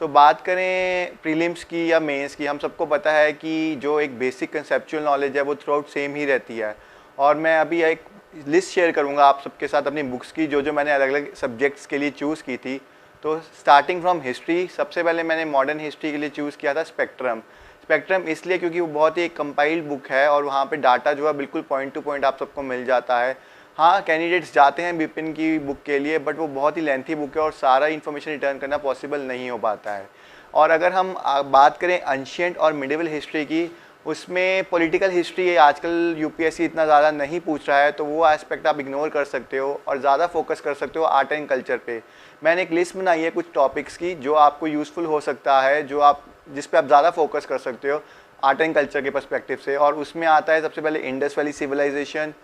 सो बात करें प्रीलिम्स की या मेंस की, हम सबको पता है कि जो एक बेसिक कंसेप्चुअल नॉलेज है वो थ्रू आउट सेम ही रहती है। और मैं अभी एक लिस्ट शेयर करूंगा आप सबके साथ अपनी बुक्स की, जो जो मैंने अलग अलग सब्जेक्ट्स के लिए चूज़ की थी। तो स्टार्टिंग फ्रॉम हिस्ट्री, सबसे पहले मैंने मॉडर्न हिस्ट्री के लिए चूज़ किया था स्पेक्ट्रम। स्पेक्ट्रम इसलिए क्योंकि वो बहुत ही एक कंपाइल्ड बुक है और वहाँ पे डाटा जो है बिल्कुल पॉइंट टू पॉइंट आप सबको मिल जाता है। हाँ, कैंडिडेट्स जाते हैं बिपिन की बुक के लिए, बट वो बहुत ही लेंथी बुक है और सारा इन्फॉर्मेशन रिटर्न करना पॉसिबल नहीं हो पाता है। और अगर हम बात करें एंशिएंट और मिडिवल हिस्ट्री की, उसमें पॉलिटिकल हिस्ट्री आजकल यूपीएससी इतना ज़्यादा नहीं पूछ रहा है, तो वो एस्पेक्ट आप इग्नोर कर सकते हो और ज़्यादा फोकस कर सकते हो आर्ट एंड कल्चर पे। मैंने एक लिस्ट बनाई है कुछ टॉपिक्स की जो आपको यूज़फुल हो सकता है, जिस पे आप ज़्यादा फोकस कर सकते हो आर्ट एंड कल्चर के पर्सपेक्टिव से। और उसमें आता है सबसे पहले Indus valley civilisation,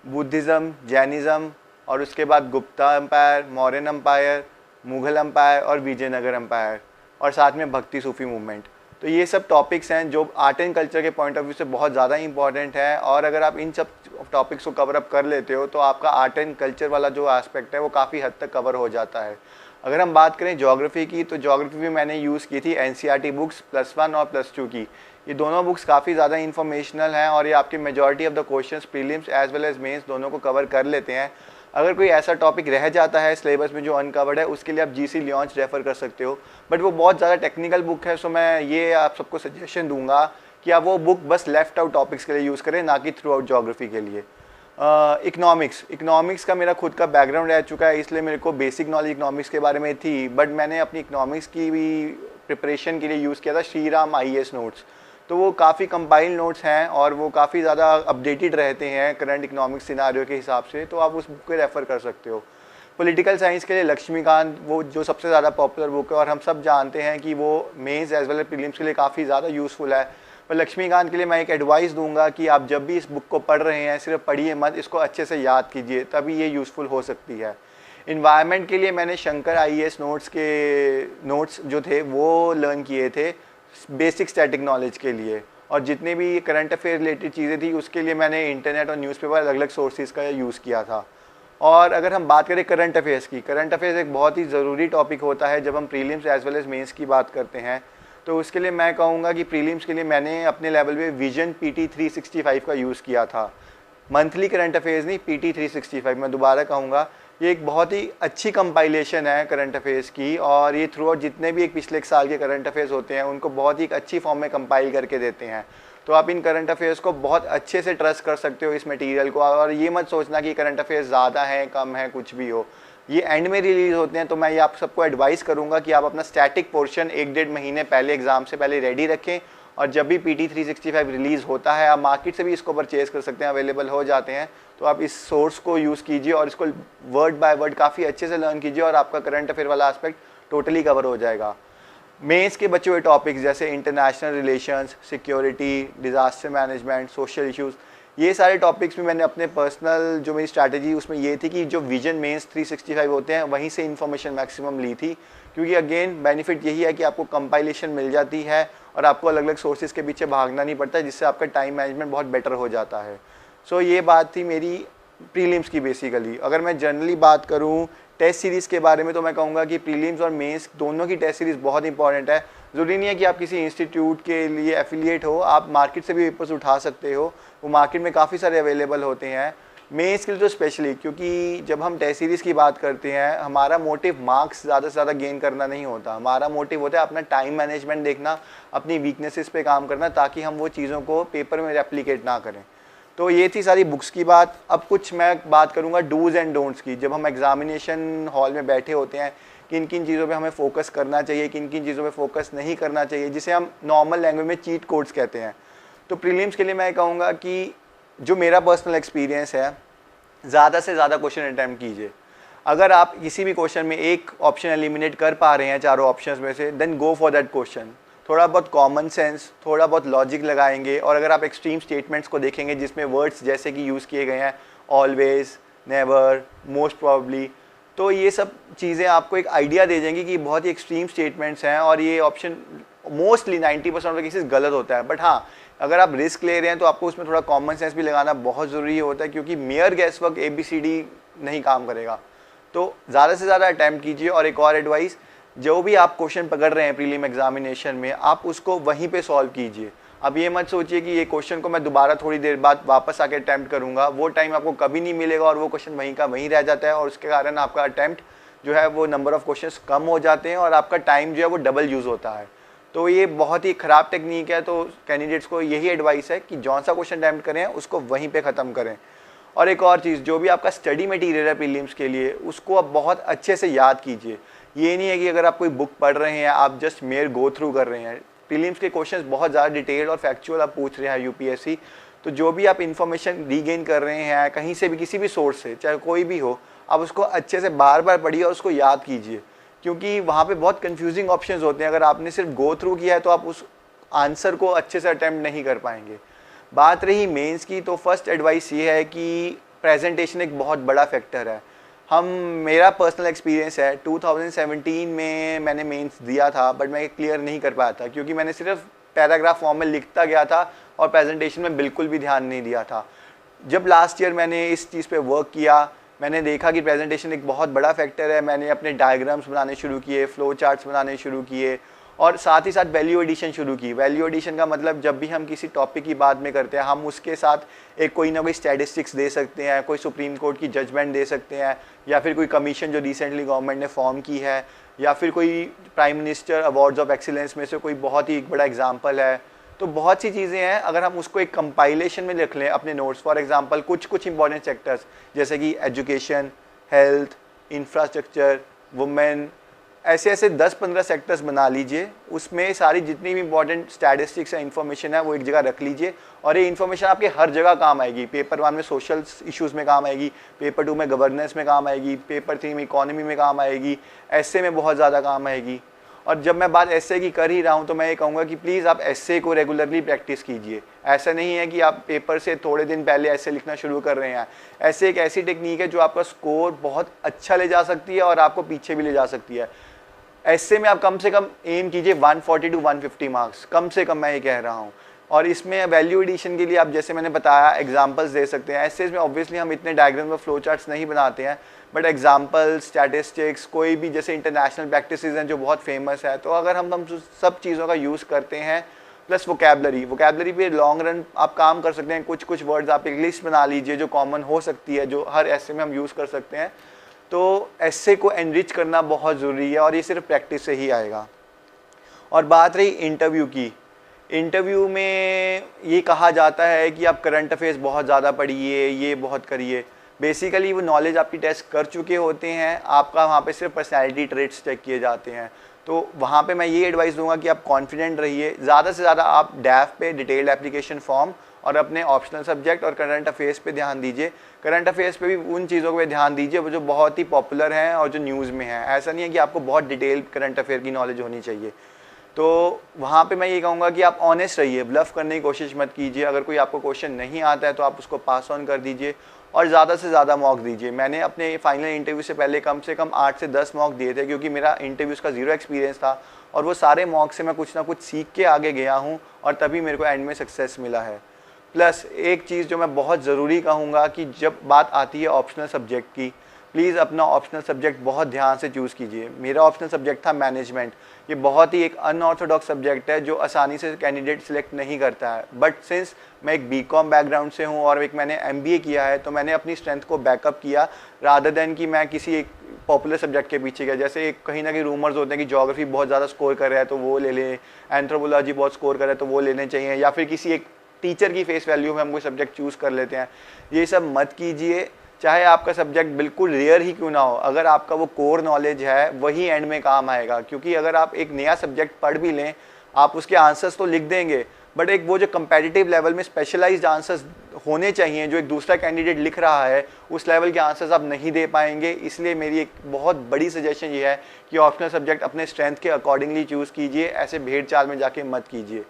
Buddhism, Jainism, और उसके बाद Gupta empire, Mauryan empire, Mughal empire और विजयनगर एम्पायर, और साथ में भक्ति सूफी मूवमेंट। तो ये सब टॉपिक्स हैं जो आर्ट एंड कल्चर के पॉइंट ऑफ व्यू से बहुत ज़्यादा इंपॉर्टेंट है। और अगर आप इन सब टॉपिक्स को कवर अप कर लेते हो तो आपका आर्ट एंड कल्चर वाला जो एस्पेक्ट है वो काफ़ी हद तक कवर हो जाता है। अगर हम बात करें ज्योग्राफी की, तो ज्योग्राफी भी मैंने यूज़ की थी एनसीईआरटी बुक्स +1 और +2 की। ये दोनों बुक्स काफ़ी ज़्यादा इन्फॉर्मेशनल हैं और ये आपके majority of the questions prelims as well as mains दोनों को कवर कर लेते हैं। अगर कोई ऐसा टॉपिक रह जाता है सिलेबस में जो अनकवर्ड है, उसके लिए आप जीसी लियोन्स रेफ़र कर सकते हो, बट वो बहुत ज़्यादा टेक्निकल बुक है। सो मैं ये आप सबको सजेशन दूंगा कि आप वो बुक बस लेफ्ट आउट टॉपिक्स के लिए यूज़ करें, ना कि थ्रू आउट ज्योग्राफी के लिए। इकोनॉमिक्स का मेरा खुद का बैकग्राउंड रह चुका है, इसलिए मेरे को बेसिक नॉलेज इकोनॉमिक्स के बारे में थी, बट मैंने अपनी इकोनॉमिक्स की भी प्रिपरेशन के लिए यूज़ किया था श्रीराम IAS नोट्स। तो वो काफ़ी कंपाइल्ड नोट्स हैं और वो काफ़ी ज़्यादा अपडेटेड रहते हैं करंट इकोनॉमिक सिनारियो के हिसाब से, तो आप उस बुक को रेफ़र कर सकते हो। पॉलिटिकल साइंस के लिए लक्ष्मीकांत, वो जो सबसे ज़्यादा पॉपुलर बुक है और हम सब जानते हैं कि वो mains as well as prelims के लिए काफ़ी ज़्यादा यूज़फुल है। पर लक्ष्मीकांत के लिए मैं एक एडवाइस दूंगा कि आप जब भी इस बुक को पढ़ रहे हैं सिर्फ पढ़िए मत, इसको अच्छे से याद कीजिए, तभी ये यूज़फुल हो सकती है। इन्वायरमेंट के लिए मैंने शंकर IAS नोट्स जो थे वो लर्न किए थे बेसिक स्टैटिक नॉलेज के लिए, और जितने भी करंट अफेयर रिलेटेड चीज़ें थी उसके लिए मैंने इंटरनेट और न्यूज़पेपर अलग अलग सोर्सेज का यूज़ किया था। और अगर हम बात करें करंट अफेयर्स की, करंट अफेयर्स एक बहुत ही ज़रूरी टॉपिक होता है जब हम prelims as well as mains की बात करते हैं। तो उसके लिए मैं कहूँगा कि प्रीलिम्स के लिए मैंने अपने लेवल पे विजन PT 365 का यूज़ किया था। मंथली करंट अफेयर्स नहीं, PT 365, मैं दोबारा कहूँगा, ये एक बहुत ही अच्छी कंपाइलेशन है करंट अफेयर्स की, और ये थ्रू आउट जितने भी एक पिछले एक साल के करंट अफेयर्स होते हैं उनको बहुत ही एक अच्छी फॉर्म में कंपाइल करके देते हैं। तो आप इन करंट अफेयर्स को बहुत अच्छे से ट्रस्ट कर सकते हो इस मटेरियल को, और ये मत सोचना कि करंट अफेयर्स ज़्यादा हैं कम है कुछ भी हो, ये एंड में रिलीज़ होते हैं। तो मैं ये आप सबको एडवाइस करूँगा कि आप अपना स्टैटिक पोर्शन 1-1.5 महीने पहले एग्ज़ाम से पहले रेडी रखें, और जब भी PT 365 रिलीज़ होता है, आप मार्केट से भी इसको परचेज़ कर सकते हैं, अवेलेबल हो जाते हैं, तो आप इस सोर्स को यूज़ कीजिए और इसको वर्ड बाय वर्ड काफ़ी अच्छे से लर्न कीजिए और आपका करंट अफेयर वाला एस्पेक्ट टोटली कवर हो जाएगा। मेंस के बचे हुए टॉपिक्स जैसे international relations, security, disaster management, social issues, ये सारे टॉपिक्स भी मैंने अपने पर्सनल जो मेरी स्ट्रैटेजी उसमें ये थी कि जो विजन मेंस 365 होते हैं वहीं से इन्फॉर्मेशन मैक्सिमम ली थी, क्योंकि अगेन बेनिफिट यही है कि आपको कंपाइलेशन मिल जाती है और आपको अलग अलग सोर्सेज के पीछे भागना नहीं पड़ता, जिससे आपका टाइम मैनेजमेंट बहुत बेटर हो जाता है। सो ये बात थी मेरी प्रीलिम्स की बेसिकली। अगर मैं जनरली बात करूँ टेस्ट सीरीज़ के बारे में, तो मैं कहूँगा कि प्रीलिम्स और मेंस दोनों की टेस्ट सीरीज़ बहुत इंपॉर्टेंट है। ज़रूरी नहीं है कि आप किसी इंस्टीट्यूट के लिए एफिलिएट हो, आप मार्केट से भी पेपर्स उठा सकते हो, वो मार्केट में काफ़ी सारे अवेलेबल होते हैं। मेंस के लिए तो स्पेशली, क्योंकि जब हम टेस्ट सीरीज़ की बात करते हैं हमारा मोटिव मार्क्स ज़्यादा से ज़्यादा गेन करना नहीं होता, हमारा मोटिव होता है अपना टाइम मैनेजमेंट देखना, अपनी वीकनेसेस पे काम करना, ताकि हम वो चीज़ों को पेपर में रेप्लिकेट ना करें। तो ये थी सारी बुक्स की बात। अब कुछ मैं बात करूँगा डूज़ एंड डोंट्स की। जब हम एग्जामिनेशन हॉल में बैठे होते हैं, किन किन चीज़ों पे हमें फोकस करना चाहिए, किन किन चीज़ों पे फोकस नहीं करना चाहिए, जिसे हम नॉर्मल लैंग्वेज में चीट कोड्स कहते हैं। तो प्रीलिम्स के लिए मैं कहूँगा कि जो मेरा पर्सनल एक्सपीरियंस है, ज़्यादा से ज़्यादा क्वेश्चन अटैम्प्ट कीजिए। अगर आप किसी भी क्वेश्चन में एक ऑप्शन एलिमिनेट कर पा रहे हैं चारों ऑप्शंस में से, then go for that question. थोड़ा बहुत कॉमन सेंस, थोड़ा बहुत लॉजिक लगाएंगे, और अगर आप एक्सट्रीम स्टेटमेंट्स को देखेंगे जिसमें वर्ड्स जैसे कि यूज़ किए गए हैं ऑलवेज, नेवर, मोस्ट प्रॉब्ली, तो ये सब चीज़ें आपको एक आइडिया दे देंगी कि बहुत ही एक्सट्रीम स्टेटमेंट्स हैं और ये ऑप्शन मोस्टली 90% ऑफ केसेस गलत होता है। बट हाँ, अगर आप रिस्क ले रहे हैं तो आपको उसमें थोड़ा कॉमन सेंस भी लगाना बहुत ज़रूरी होता है, क्योंकि मेयर गैस वर्क ABCD नहीं काम करेगा। तो ज़्यादा से ज़्यादा अटैम्प्ट कीजिए। और एक और एडवाइस, जो भी आप क्वेश्चन पकड़ रहे हैं प्रीलिम एग्जामिनेशन में, आप उसको वहीं पे सॉल्व कीजिए। अब ये मत सोचिए कि ये क्वेश्चन को मैं दोबारा थोड़ी देर बाद वापस आके अटैम्प्ट करूंगा, वो टाइम आपको कभी नहीं मिलेगा और वो क्वेश्चन वहीं का वहीं रह जाता है और उसके कारण आपका अटैम्प्ट जो है वो नंबर ऑफ क्वेश्चंस कम हो जाते हैं और आपका टाइम जो है वो डबल यूज़ होता है। तो ये बहुत ही ख़राब टेक्निक है। तो कैंडिडेट्स को यही एडवाइस है कि जौन सा क्वेश्चन अटैम्प्ट करें उसको वहीं पे ख़त्म करें। और एक और चीज़, जो भी आपका स्टडी मटेरियल है प्रीलिम्स के लिए, उसको आप बहुत अच्छे से याद कीजिए। ये नहीं है कि अगर आप कोई बुक पढ़ रहे हैं, आप जस्ट मेयर गो थ्रू कर रहे हैं। प्रीलिम्स के क्वेश्चंस बहुत ज़्यादा डिटेल और फैक्चुअल आप पूछ रहे हैं यूपीएससी, तो जो भी आप इन्फॉर्मेशन रीगेन कर रहे हैं कहीं से भी, किसी भी सोर्स से, चाहे कोई भी हो, आप उसको अच्छे से बार बार पढ़िए और उसको याद कीजिए, क्योंकि वहाँ पे बहुत कंफ्यूजिंग ऑप्शंस होते हैं। अगर आपने सिर्फ गो थ्रू किया है तो आप उस आंसर को अच्छे से अटैम्प्ट नहीं कर पाएंगे। बात रही मेंस की, तो फर्स्ट एडवाइस ये है कि प्रेजेंटेशन एक बहुत बड़ा फैक्टर है। मेरा पर्सनल एक्सपीरियंस है, 2017 में मैंने मेंस दिया था, बट मैं क्लियर नहीं कर पाया था क्योंकि मैंने सिर्फ पैराग्राफ फॉर्म में लिखता गया था और प्रेजेंटेशन में बिल्कुल भी ध्यान नहीं दिया था। जब लास्ट ईयर मैंने इस चीज़ पे वर्क किया, मैंने देखा कि प्रेजेंटेशन एक बहुत बड़ा फैक्टर है। मैंने अपने डायग्राम्स बनाने शुरू किए, फ्लो चार्ट्स बनाने शुरू किए और साथ ही साथ वैल्यू एडिशन शुरू की। वैल्यू एडिशन का मतलब, जब भी हम किसी टॉपिक की बात में करते हैं, हम उसके साथ एक कोई ना कोई स्टैटिस्टिक्स दे सकते हैं, कोई सुप्रीम कोर्ट की जजमेंट दे सकते हैं, या फिर कोई कमीशन जो रिसेंटली गवर्नमेंट ने फॉर्म की है, या फिर कोई prime minister awards of excellence में से कोई बहुत ही बड़ा एग्जाम्पल है। तो बहुत सी चीज़ें हैं, अगर हम उसको एक कंपाइलेशन में लिख लें अपने नोट्स, फॉर एग्जांपल कुछ इंपॉर्टेंट सेक्टर्स जैसे कि एजुकेशन, हेल्थ, इंफ्रास्ट्रक्चर, वुमेन, ऐसे 10-15 सेक्टर्स बना लीजिए। उसमें सारी जितनी भी इंपॉर्टेंट स्टैटिस्टिक्स है, इन्फॉर्मेशन है, वो एक जगह रख लीजिए और ये इन्फॉर्मेशन आपके हर जगह काम आएगी। पेपर 1 में सोशल इश्यूज़ में काम आएगी, पेपर 2 में गवर्नेंस में काम आएगी, पेपर 3 में इकोनॉमी में काम आएगी, ऐसे में बहुत ज़्यादा काम आएगी। और जब मैं बात एस्से की कर ही रहा हूँ तो मैं ये कहूँगा कि प्लीज़ आप एस्से को रेगुलरली प्रैक्टिस कीजिए। ऐसा नहीं है कि आप पेपर से थोड़े दिन पहले एस्से लिखना शुरू कर रहे हैं। एस्से एक ऐसी टेक्निक है जो आपका स्कोर बहुत अच्छा ले जा सकती है और आपको पीछे भी ले जा सकती है। एस्से में आप कम से कम एम कीजिए 140 to 150 मार्क्स, कम से कम मैं ये कह रहा हूँ। और इसमें वैल्यू एडिशन के लिए आप, जैसे मैंने बताया, एग्जांपल्स दे सकते हैं। एस्सेज में ऑब्वियसली हम इतने डायग्राम और फ्लो चार्ट्स नहीं बनाते हैं, बट एग्जांपल्स, स्टैटिस्टिक्स, कोई भी जैसे इंटरनेशनल प्रैक्टिसेस हैं जो बहुत फेमस है, तो अगर हम सब चीज़ों का यूज़ करते हैं, प्लस वोकैबलरी पे लॉन्ग रन आप काम कर सकते हैं। कुछ वर्ड्स आप एक लिस्ट बना लीजिए जो कॉमन हो सकती है, जो हर एस्से में हम यूज़ कर सकते हैं। तो एस्से को एनरिच करना बहुत ज़रूरी है और ये सिर्फ प्रैक्टिस से ही आएगा। और बात रही इंटरव्यू की, इंटरव्यू में ये कहा जाता है कि आप करंट अफेयर्स बहुत ज़्यादा पढ़िए, ये बहुत करिए। बेसिकली वो नॉलेज आपकी टेस्ट कर चुके होते हैं, आपका वहाँ पे सिर्फ पर्सनैलिटी ट्रेट्स चेक किए जाते हैं। तो वहाँ पे मैं ये एडवाइस दूंगा कि आप कॉन्फिडेंट रहिए, ज़्यादा से ज़्यादा आप डैफ पे, डिटेल्ड एप्लीकेशन फॉर्म, और अपने ऑप्शनल सब्जेक्ट और करंट अफेयर्स पे ध्यान दीजिए। करंट अफेयर्स पे भी उन चीज़ों पे ध्यान दीजिए वो जो बहुत ही पॉपुलर हैं और जो न्यूज़ में हैं। ऐसा नहीं है कि आपको बहुत डिटेल करंट अफेयर की नॉलेज होनी चाहिए। तो वहाँ पे मैं ये कहूँगा कि आप ऑनेस्ट रहिए, ब्लफ करने की कोशिश मत कीजिए। अगर कोई आपको क्वेश्चन नहीं आता है तो आप उसको पास ऑन कर दीजिए और ज़्यादा से ज़्यादा मॉक दीजिए। मैंने अपने फाइनल इंटरव्यू से पहले कम से कम 8 से 10 मॉक दिए थे, क्योंकि मेरा इंटरव्यूज़ का ज़ीरो एक्सपीरियंस था और वो सारे मॉक से मैं कुछ ना कुछ सीख के आगे गया हूँ और तभी मेरे को एंड में सक्सेस मिला है। प्लस एक चीज़ जो मैं बहुत ज़रूरी कहूँगा कि जब बात आती है ऑप्शनल सब्जेक्ट की, प्लीज़ अपना ऑप्शनल सब्जेक्ट बहुत ध्यान से चूज़ कीजिए। मेरा ऑप्शनल सब्जेक्ट था मैनेजमेंट। ये बहुत ही एक अनऑर्थोडॉक्स सब्जेक्ट है जो आसानी से कैंडिडेट सिलेक्ट नहीं करता है, बट सिंस मैं एक बीकॉम बैकग्राउंड से हूँ और एक मैंने एमबीए किया है, तो मैंने अपनी स्ट्रेंथ को बैकअप किया रादर देन कि मैं किसी एक पॉपुलर सब्जेक्ट के पीछे गया। जैसे कहीं ना कहीं रूमर्स होते हैं कि ज्योग्राफी बहुत ज़्यादा स्कोर कर रहा है तो वो ले लें, एंथ्रोपोलॉजी बहुत स्कोर कर रहा है तो वो लेने चाहिए, या फिर किसी एक टीचर की फेस वैल्यू में हम कोई सब्जेक्ट चूज़ कर लेते हैं। ये सब मत कीजिए, चाहे आपका सब्जेक्ट बिल्कुल रेयर ही क्यों ना हो। अगर आपका वो कोर नॉलेज है वही एंड में काम आएगा, क्योंकि अगर आप एक नया सब्जेक्ट पढ़ भी लें, आप उसके आंसर्स तो लिख देंगे, बट एक वो जो कंपेटिटिव लेवल में स्पेशलाइज्ड आंसर्स होने चाहिए जो एक दूसरा कैंडिडेट लिख रहा है, उस लेवल के आंसर्स आप नहीं दे पाएंगे। इसलिए मेरी एक बहुत बड़ी सजेशन ये है कि ऑप्शनल सब्जेक्ट अपने स्ट्रेंथ के अकॉर्डिंगली चूज़ कीजिए, ऐसे भेड़ चाल में जाके मत कीजिए।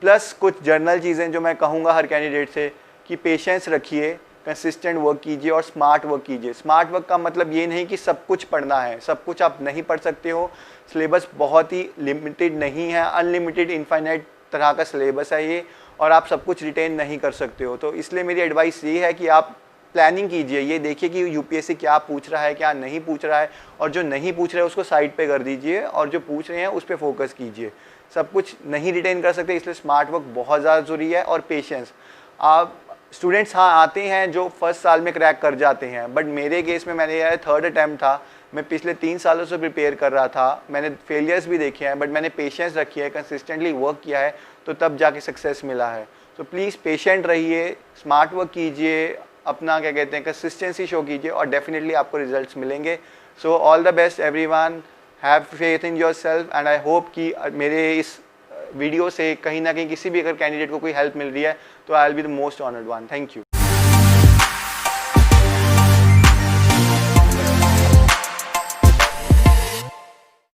प्लस कुछ जर्नल चीज़ें जो मैं कहूँगा हर कैंडिडेट से कि पेशेंस रखिए, कंसिस्टेंट वर्क कीजिए और स्मार्ट वर्क कीजिए। स्मार्ट वर्क का मतलब ये नहीं कि सब कुछ पढ़ना है, सब कुछ आप नहीं पढ़ सकते हो। सिलेबस बहुत ही लिमिटेड नहीं है, अनलिमिटेड इनफाइनाइट तरह का सिलेबस है ये, और आप सब कुछ रिटेन नहीं कर सकते हो। तो इसलिए मेरी एडवाइस ये है कि आप प्लानिंग कीजिए, ये देखिए कि यूपीएससी क्या पूछ रहा है क्या नहीं पूछ रहा है, और जो नहीं पूछ रहा है उसको साइड पे कर दीजिए और जो पूछ रहे हैं उस पर फोकस कीजिए। सब कुछ नहीं रिटेन कर सकते, इसलिए स्मार्ट वर्क बहुत ज़्यादा ज़रूरी है, और पेशेंस। आप स्टूडेंट्स हाँ आते हैं जो फर्स्ट साल में क्रैक कर जाते हैं, बट मेरे केस में मैंने यह 3rd अटैम्प्ट था, मैं पिछले 3 सालों से प्रिपेयर कर रहा था, मैंने फेलियर्स भी देखे हैं, बट मैंने पेशेंस रखी है, कंसिस्टेंटली वर्क किया है, तो तब जाके सक्सेस मिला है। तो प्लीज़ पेशेंट रहिए, स्मार्ट वर्क कीजिए, अपना क्या कहते हैं कंसिस्टेंसी शो कीजिए, और डेफिनेटली आपको रिजल्ट्स मिलेंगे। So all the best everyone, have faith in yourself, and I hope कि मेरे इस वीडियो से कहीं ना कहीं किसी भी अगर कैंडिडेट को कोई हेल्प मिल रही है तो I will be the most honoured one. Thank you.